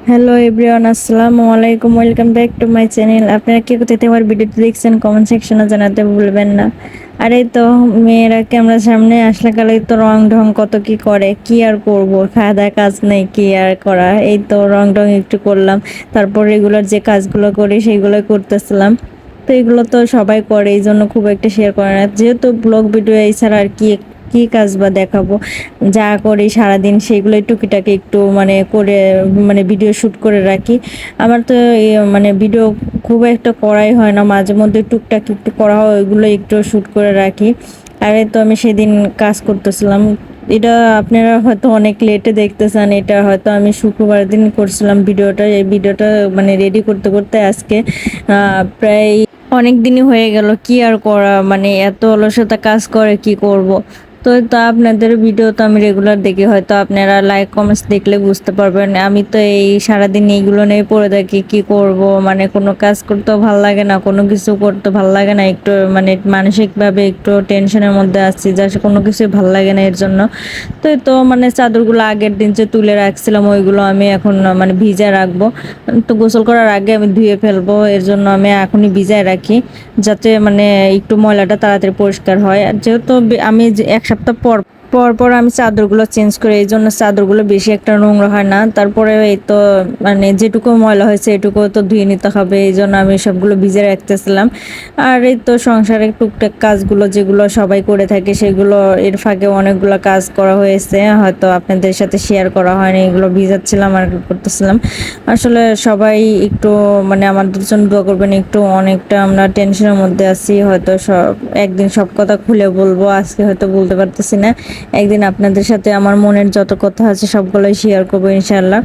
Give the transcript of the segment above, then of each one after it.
Hello everyone, আসসালামু আলাইকুম। Welcome back to my channel. আপনারা কে কোথা থেকে আমার ভিডিওটি দেখছেন কমেন্ট সেকশনে জানাতে ভুলবেন না। আর এই তো মেয়েরা ক্যামেরার সামনে আসলে কালেই তো রং ঢং কত কি করে, কি আর করব, খাওয়া দাওয়া কাজ নেই, কি আর করা। এই তো রং ঢং একটু করলাম, তারপর রেগুলার যে কাজগুলো করি সেইগুলো করতেছিলাম। তো এগুলো তো সবাই করে, এই জন্য খুব একটা শেয়ার করে না, যেহেতু ব্লগ ভিডিও এছাড়া আর কি কি কাজ বা দেখাবো। যা করি সারাদিন সেগুলোই টুকিটাকি একটু মানে করে মানে ভিডিও শ্যুট করে রাখি। আমার তো মানে ভিডিও খুব একটা করাই হয় না, মাঝে মধ্যে টুকটাক একটু করা হয়, ওইগুলো একটু শ্যুট করে রাখি। আর এই তো আমি সেদিন কাজ করতেছিলাম। এটা আপনারা হয়তো অনেক লেটে দেখতেছেন, এটা হয়তো আমি শুক্রবার দিন করছিলাম ভিডিওটা। এই ভিডিওটা মানে রেডি করতে করতে আজকে প্রায় অনেক দিনই হয়ে গেল। কি আর করা, মানে এত অলসতা কাজ করে কি করব। তো আপনাদের ভিডিও তো আমি রেগুলার দেখি, হয়তো আপনারা লাইক কমেন্টস দেখলে বুঝতে পারবেন। আমি তো এই সারাদিন এইগুলো নিয়ে পড়ে থাকি, কি করব, মানে কোনো কাজ করতেও ভালো লাগে না, কোনো কিছু করতে ভালো লাগে না, একটু মানে মানসিকভাবে একটু টেনশনের মধ্যে আছি, যা কোনো কিছুই ভালো লাগে না এর জন্য। তো মানে চাদরগুলো আগের দিন যে তুলে রাখছিলাম ওইগুলো আমি এখন মানে ভিজায় রাখবো। তো গোসল করার আগে আমি ধুয়ে ফেলবো, এর জন্য আমি এখনই ভিজায় রাখি, যাতে মানে একটু ময়লাটা তাড়াতাড়ি পরিষ্কার হয়। আর যেহেতু আমি যে এক সপ্তাহ পর পর পর আমি চাদরগুলো চেঞ্জ করি, এই জন্য চাদরগুলো বেশি একটা নোংরা হয় না। তারপরে এই তো মানে যেটুকু ময়লা হয়েছে এটুকু তো ধুয়ে নিতে হবে, এই জন্য আমি সবগুলো ভিজে রাখতেছিলাম। আর এই তো সংসারের টুকটাক কাজগুলো যেগুলো সবাই করে থাকে সেগুলো এর ফাঁকে অনেকগুলো কাজ করা হয়েছে, হয়তো আপনাদের সাথে শেয়ার করা হয়নি, এগুলো ভিজাচ্ছিলাম আর করতেছিলাম। আসলে সবাই একটু মানে আমাদের জন্য দোয়া করবেন, একটু অনেকটা আমরা টেনশনের মধ্যে আছি। হয়তো সব একদিন সব কথা খুলে বলবো, আজকে হয়তো বলতে পারতেছি না। একদিন আপনাদের সাথে আমার মনের যত কথা আছে সবগুলোই শেয়ার করবো ইনশাল্লাহ।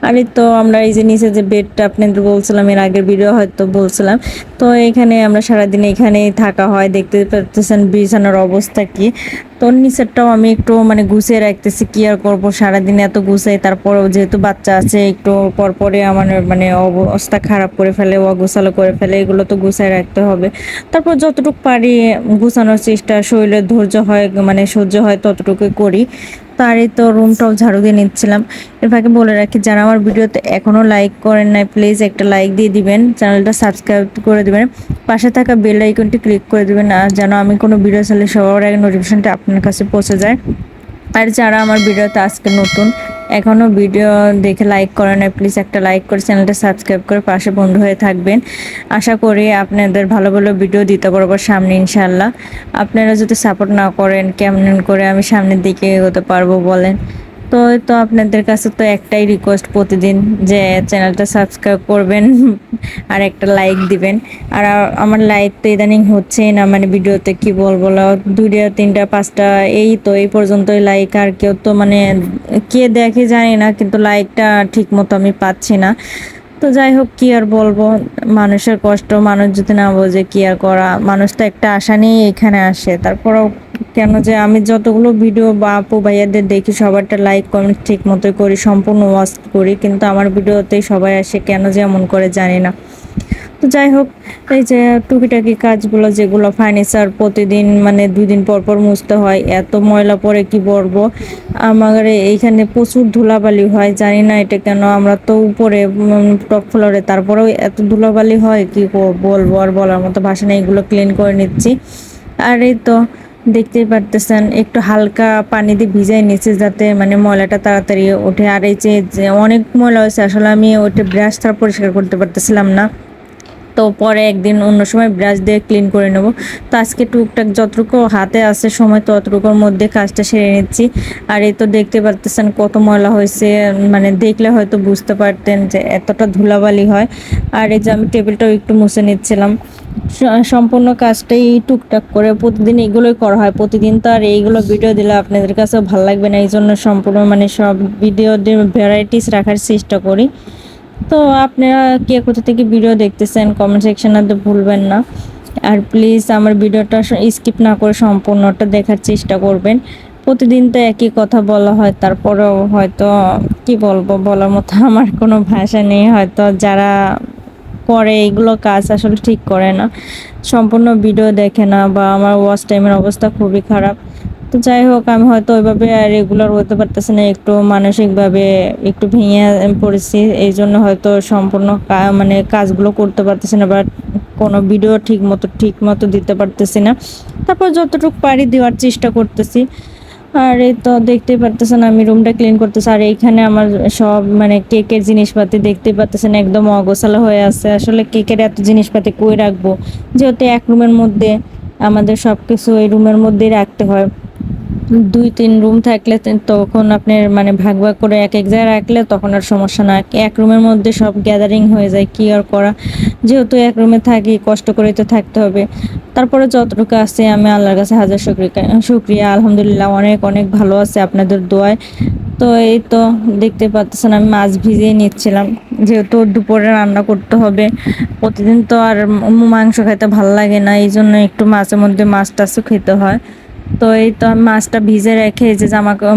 আর এই তো আমরা এই যে নিচে যে বেডটা আপনাদের বলছিলাম, এর আগের ভিডিও হয়তো বলছিলাম, তো এখানে আমরা সারাদিন এখানেই থাকা হয়, দেখতে পাচ্ছেন বিছানার অবস্থা কি। তো নিচেরটাও আমি একটু মানে গুছিয়ে রাখতেছি, কি আর করবো, সারাদিন এত গুছাই, তারপরেও যেহেতু বাচ্চা আছে একটু পরপরে আমার মানে অবস্থা খারাপ করে ফেলে, অগোছালো করে ফেলে, এগুলো তো গুছায় রাখতে হবে। তারপর যতটুকু পারি গুছানোর চেষ্টা, শরীরের ধৈর্য হয় মানে সহ্য হয় ততটুকুই করি। তার এই তো রুমটাও ঝাড়ু দিয়ে নিচ্ছিলাম। এর ফাঁকে বলে রাখি, যারা আমার ভিডিওতে এখনও লাইক করেন নাই প্লিজ একটা লাইক দিয়ে দিবেন, চ্যানেলটা সাবস্ক্রাইব করে দিবেন, পাশে থাকা বেল আইকনটি ক্লিক করে দিবেন, আর যেন আমি কোনো ভিডিও চাইলে সবার আগে নোটিফিকেশনটা আপনার কাছে পৌঁছে যায়। আর যারা আমার ভিডিওতে আজকে নতুন, এখনও ভিডিও দেখে লাইক করেন না, প্লিজ একটা লাইক করে চ্যানেলটা সাবস্ক্রাইব করে পাশে বন্ধু হয়ে থাকবেন। আশা করি আপনাদের ভালো ভালো ভিডিও দিতে পারবো সামনে ইনশাল্লাহ। আপনারা যদি সাপোর্ট না করেন কেমন করে আমি সামনের দিকে এগোতে পারবো বলেন। তো আপনাদের কাছে তো একটাই রিকোয়েস্ট প্রতিদিন, যে চ্যানেলটা সাবস্ক্রাইব করবেন আর একটা লাইক দিবেন। আর আমার লাইক তো ইদানিং হচ্ছেই না, মানে ভিডিওতে কি বলবো, দুইটা তিনটা পাঁচটা এই তো এই পর্যন্তই লাইক, আর কেউ তো মানে কে দেখে জানি না, কিন্তু লাইকটা ঠিক মতো আমি পাচ্ছি না। তো যাই হোক, কি আর বলবো, মানুষের কষ্ট মানুষ যদি না বোঝে কি আর করা, মানুষ তো একটা আশা নিয়ে এখানে আসে। তারপরেও কেন যে আমি যতগুলো ভিডিও বা আপু ভাইয়াদের দেখি সবারটা লাইক কমেন্ট ঠিক মতোই করি, সম্পূর্ণ ওয়াচ করি, কিন্তু আমার ভিডিওতেই সবাই আসে কেন যে এমন করে জানি না। তো যাই হোক, এই যে টুকিটাকি কাজগুলো যেগুলো ফার্নিচার প্রতিদিন মানে 2 দিন পর পর মুছতে হয়, এত ময়লা পড়ে কি বলবো। আমার এইখানে প্রচুর ধুলাবালি হয়, জানি না এটা কেন, আমরা তো উপরে টপ ফ্লোরে, তারপরেও এত ধুলাবালি হয় কি বলবো, আর বলার মতো ভাষা নেই। এগুলো ক্লিন করে নিচ্ছি। আর এই তো দেখতেই পারতেছেন একটু হালকা পানি দিয়ে ভিজাই নিচ্ছে, যাতে মানে ময়লাটা তাড়াতাড়ি ওঠে। আর এই যে অনেক ময়লা হয়েছে, আসলে আমি ওটা ব্রাশ ছাড়া পরিষ্কার করতে পারতেছিলাম না, তো পরে একদিন অন্য সময় ব্রাশ দিয়ে ক্লিন করে নেব। তো আজকে টুকটাক যতটুকু হাতে আছে সময় ততটুকুর মধ্যে কাজটা সেরে নিচ্ছি। আর এই তো দেখতে পারতেছেন কত ময়লা হয়েছে, মানে দেখলে হয়তো বুঝতে পারতেন যে এতটা ধুলাবালি হয়। আর এই যে আমি টেবিলটাও একটু মুছে নিচ্ছিলাম। সম্পূর্ণ কাজটাই টুকটাক করে প্রতিদিন এগুলোই করা হয়, প্রতিদিন তো আর এইগুলো ভিডিও দিলে আপনাদের কাছেও ভালো লাগবে না, এই জন্য সম্পূর্ণ মানে সব ভিডিও ভ্যারাইটিস রাখার চেষ্টা করি। তো আপনারা কে কোথা থেকে ভিডিও দেখতেছেন কমেন্ট সেকশনে ভুলবেন না। আর প্লিজ আমার ভিডিওটা স্কিপ না করে সম্পূর্ণটা দেখার চেষ্টা করবেন। প্রতিদিন তো একই কথা বলা হয়, তারপরেও হয়তো কি বলবো, বলার মতো আমার কোনো ভাষা নেই। হয়তো যারা করে এগুলো কাজ আসলে ঠিক করে না, সম্পূর্ণ ভিডিও দেখে না, বা আমার ওয়াচ টাইমের অবস্থা খুবই খারাপ। তো যাই হোক, আমি হয়তো ওইভাবে রেগুলার হতে পারতেছি না, একটু মানসিকভাবে একটু ভেঙে পড়েছি। এই জন্য হয়তো সম্পূর্ণ মানে কাজগুলো করতে পারতেছি না, বা কোনো ভিডিও ঠিক মতো দিতে পারতেছি না। তারপর যতটুকু পারি দেওয়ার চেষ্টা করতেছি। আর এই তো দেখতেই পারতেছেন আমি রুমটা ক্লিন করতেছি, আর এইখানে আমার সব মানে কেকের জিনিসপাতি দেখতেই পারতেছেন একদম অগোছালো হয়ে আছে। আসলে কেকের এত জিনিসপাতি কই রাখবো, যেহেতু এক রুমের মধ্যে আমাদের সবকিছু এই রুমের মধ্যেই রাখতে হয়। 2-3 রুম থাকলে তখন আপনার মানে ভাগ ভাগ করে এক এক জায়গায় রাখলে তখন আর সমস্যা না। এক রুমের মধ্যে সব গ্যাদারিং হয়ে যায়, কি আর করা। যেহেতু এক রুমে থাকি, কষ্ট করে তো থাকতে হবে। তারপরে যতটুকু আছে আমি আল্লাহর কাছে হাজার শুকরিয়া, আলহামদুলিল্লাহ অনেক অনেক ভালো আছে আপনাদের দোয়ায়। তো এই তো দেখতে পাচ্ছেন আমি মাছ ভিজিয়ে নিচ্ছিলাম, যেহেতু দুপুরে রান্না করতে হবে। প্রতিদিন তো আর মাংস খেতে ভালো লাগে না, এই জন্য একটু মাঝে মধ্যে মাছ টাছও খেতে হয়। তো এই তো আমি মাছটা ভিজে রেখে এই যে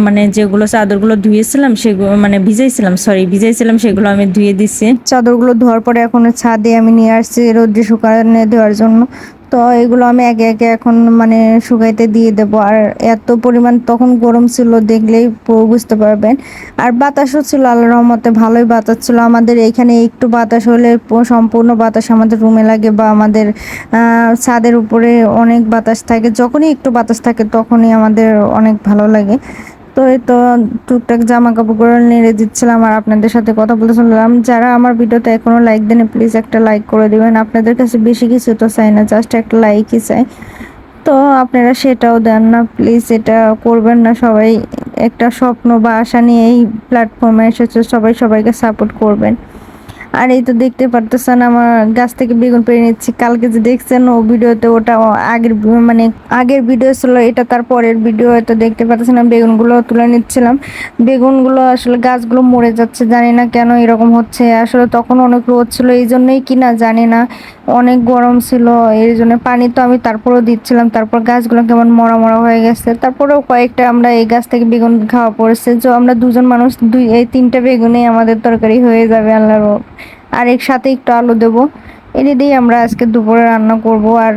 মানে যেগুলো চাদরগুলো ধুয়েছিলাম সেগুলো মানে ভিজাইছিলাম সেগুলো আমি ধুয়ে দিচ্ছি। চাদরগুলো ধোয়ার পরে এখন ছাদে আমি নিয়ে আসছি রোদ্রে শুকানো দেওয়ার জন্য। তো এগুলো আমি একে একে এখন মানে শুকাইতে দিয়ে দেব। আর এত পরিমাণ তখন গরম ছিল, দেখলেই বুঝতে পারবেন। আর বাতাসও ছিল, আল্লাহর রহমতে ভালোই বাতাস ছিল। আমাদের এইখানে একটু বাতাস হলে সম্পূর্ণ বাতাস আমাদের রুমে লাগে, বা আমাদের ছাদের উপরে অনেক বাতাস থাকে। যখনই একটু বাতাস থাকে তখনই আমাদের অনেক ভালো লাগে। তো এই তো টুকটাক জামা কাপড়গুলো নেড়ে দিচ্ছিলাম আর আপনাদের সাথে কথা বলতে শুনলাম। যারা আমার ভিডিওতে এখনো লাইক দেন, প্লিজ একটা লাইক করে দিবেন। আপনাদের কাছে বেশি কিছু তো চাই না, জাস্ট একটা লাইকই চাই। তো আপনারা সেটাও দেন না, প্লিজ এটা করবেন না। সবাই একটা স্বপ্ন বা আশা নিয়ে এই প্ল্যাটফর্মে এসেছে, সবাই সবাইকে সাপোর্ট করবেন। আর এই তো দেখতে পারতেছেন আমার গাছ থেকে বেগুন পেড়ে নিচ্ছি। কালকে যে দেখছেন ও ভিডিওতে, ওটা মানে আগের ভিডিও ছিল, এটা তার পরের ভিডিও। তো দেখতে পাচ্ছেন আমি বেগুনগুলো তুলে নিচ্ছিলাম। বেগুনগুলো আসলে গাছগুলো মরে যাচ্ছে, জানি না কেন এরকম হচ্ছে। আসলে তখন অনেক রোদ ছিল, এই জন্যই কিনা জানি না, অনেক গরম ছিল, এই জন্য পানি তো আমি তারপরেও দিচ্ছিলাম। তারপর গাছগুলো কেমন মরা মরা হয়ে গেছে। তারপরেও কয়েকটা আমরা এই গাছ থেকে বেগুন খাওয়া পড়েছে, যে আমরা দুজন মানুষ, এই 3টা বেগুনে আমাদের তরকারি হয়ে যাবে আল্লাহর। আর এর সাথে একটু আলু দেবো, এটা দিয়ে আমরা আজকে দুপুরে রান্না করব। আর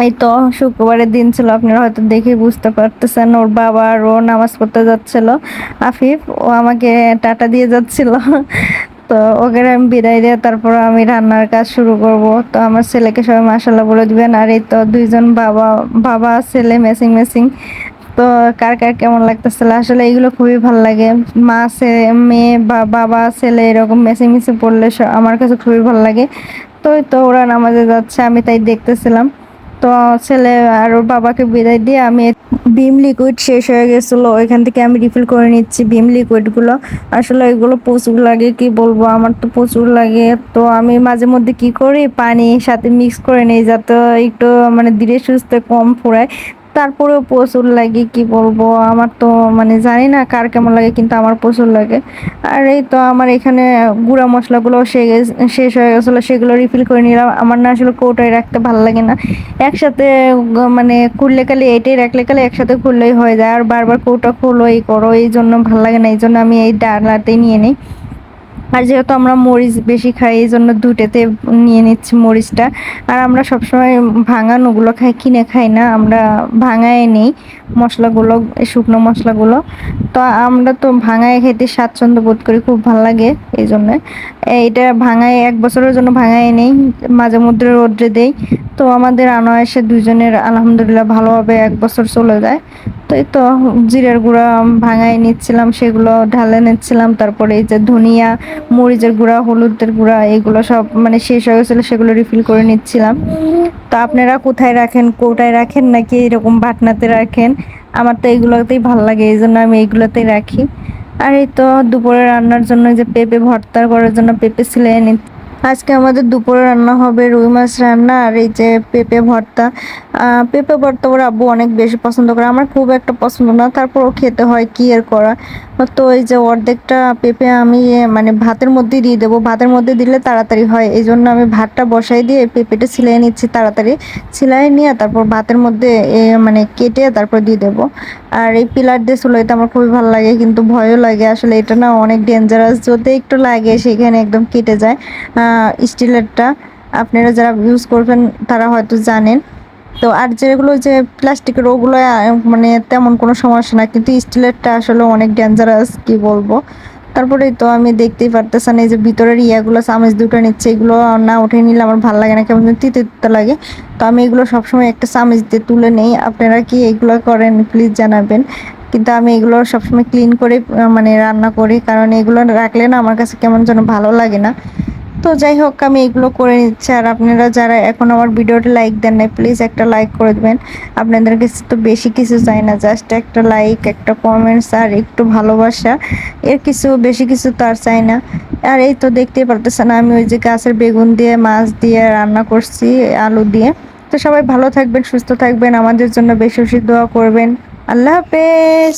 এই তো শুক্রবারের দিন ছিল, আপনারা হয়তো দেখে বুঝতে পারতেছেন। ওর বাবা আর ও নামাজ পড়তে যাচ্ছিল, আফিফ, ও আমাকে টাটা দিয়ে যাচ্ছিল। তো ওকে আমি বিদায় দিয়ে তারপর আমি রান্নার কাজ শুরু করব। তো আমার ছেলেকে সবাই মাশাআল্লাহ বলে দিবেন। আর এই তো দুইজন বাবা বাবা ছেলে ম্যাচিং ম্যাচিং। তো কার কার কেমন লাগতেছিল, আসলে এগুলো খুবই ভালো লাগে। মা ছেলে মেয়ে বা বাবা ছেলে এরকম ম্যাচিং ম্যাচিং পড়লে আমার কাছে খুবই ভালো লাগে। তো ওই তো ওরা নামাজে যাচ্ছে, আমি তাই দেখতেছিলাম। তো ছেলে আর ওর বাবাকে বিদায় দিয়ে আমি ভিম লিকুইড শেষ হয়ে গেছিলো, ওইখান থেকে আমি রিফিল করে নিচ্ছি ভিম লিকুইডগুলো। আসলে এগুলো প্রচুর লাগে, কি বলবো, আমার তো প্রচুর লাগে। তো আমি মাঝে মধ্যে কি করি, পানির সাথে মিক্স করে নিই, যাতে একটু মানে ধীরে সুস্থে কম ফুরায়। তারপরেও প্রচুর লাগে, কি বলবো, আমার তো মানে জানি না কার কেমন লাগে, কিন্তু আমার প্রচুর লাগে। আর এই তো আমার এখানে গুঁড়া মশলাগুলো শেষ হয়ে গেছিলো, সেগুলো রিফিল করে নিলাম। আমার না আসলে কৌটায় রাখতে ভালো লাগে না, একসাথে মানে খুললে কালে এটাই রাখলে কালে একসাথে খুললেই হয়ে যায়। আর বারবার কৌটা খোলো এই করো, এই জন্য ভালো লাগে না, এই জন্য আমি এই ডালাতেই নিয়ে নিই। আর যেহেতু আমরা মরিচ বেশি খাই, এই জন্য দুটাতে নিয়ে নিচ্ছি মরিচটা। আর আমরা সবসময় ভাঙানোগুলো খাই, কিনে খাই না, আমরা ভাঙায় নিই মশলাগুলো, শুকনো মশলাগুলো। তো আমরা তো ভাঙায় খেতে স্বাচ্ছন্দ্য বোধ করি, খুব ভালো লাগে। এই জন্য এইটা ভাঙায় 1 বছরের জন্য ভাঙায় নেই, মাঝে মধ্যে রোদ্রে দেই। তো আমাদের আনায়াসে দুজনের আলহামদুলিল্লাহ ভালোভাবে 1 বছর চলে যায়। তো এই তো জিরার গুঁড়া ভাঙায় নিচ্ছিলাম, সেগুলো ঢালে নিচ্ছিলাম। তারপরে এই যে ধনিয়া, মরিচের গুঁড়া, হলুদের গুঁড়া, এগুলো সব মানে শেষ হয়ে গেছিলো, সেগুলো রিফিল করে নিচ্ছিলাম। তো আপনারা কোথায় রাখেন, কৌটায় রাখেন নাকি এরকম বাটনাতে রাখেন? আমার তো এগুলোতেই ভালো লাগে, এই জন্য আমি এইগুলোতেই রাখি। আর এই তো দুপুরে রান্নার জন্য যে পেঁপে ভর্তা করার জন্য পেঁপে ছিলে নিচ্ছি। আজকে আমাদের দুপুরে রান্না হবে রুই মাছ রান্না, আর এই যে পেঁপে ভর্তা। পেঁপে ভর্তা ওর আব্বু অনেক বেশি পছন্দ করে, আমার খুব একটা পছন্দ না, তারপরও খেতে হয়, কি আর করা। তো এই যে অর্ধেকটা পেঁপে আমি মানে ভাতের মধ্যে দিয়ে দেবো, ভাতের মধ্যে দিলে তাড়াতাড়ি হয়, এই জন্য আমি ভাতটা বসাই দিয়ে পেঁপেটা ছিলাই নিচ্ছি তাড়াতাড়ি। ছিলাই নিয়ে তারপর ভাতের মধ্যে মানে কেটে তারপর দিয়ে দেবো। আর এই পিলার দিয়ে চুলাইতে আমার খুবই ভালো লাগে, কিন্তু ভয়ও লাগে, আসলে এটা না অনেক ডেঞ্জারাস, যদি একটু লাগে সেখানে একদম কেটে যায়। স্টিলেরটা আপনারা যারা ইউজ করবেন তারা হয়তো জানেন। তো আর যেগুলো যে প্লাস্টিকের ওগুলো মানে তেমন কোনো সমস্যা না, কিন্তু স্টিলেরটা আসলে অনেক ডেঞ্জারাস, কি বলবো। তারপরেই তো আমি দেখতেই পারতেছেন এই যে ভিতরের ইয়াগুলো চামচ দুটো নিচ্ছে, এগুলো না উঠে নিলে আমার ভালো লাগে না, কেমন যেন তিতে তিতে লাগে। তো আমি এগুলো সবসময় একটা চামচ দিয়ে তুলে নেই। আপনারা কি এগুলো করেন প্লিজ জানাবেন। কিন্তু আমি এগুলো সবসময় ক্লিন করে মানে রান্না করি, কারণ এগুলো রাখলে না আমার কাছে কেমন যেন ভালো লাগে না। তো যাই হোক, আমি এগুলো করে নিচ্ছি। আর আপনারা যারা এখন আমার ভিডিওটা লাইক দেন নাই, প্লিজ একটা লাইক করে দেবেন। আপনাদের কাছে তো বেশি কিছু চাই না, জাস্ট একটা লাইক, একটা কমেন্টস আর একটু ভালোবাসা, এর কিছু বেশি কিছু তো আর চাই না। আর এই তো দেখতেই পারতেছেন আমি ওই যে গাছের বেগুন দিয়ে মাছ দিয়ে রান্না করছি, আলু দিয়ে। তো সবাই ভালো থাকবেন, সুস্থ থাকবেন, আমাদের জন্য বেশি বেশি দোয়া করবেন। আল্লাহ হাফেজ।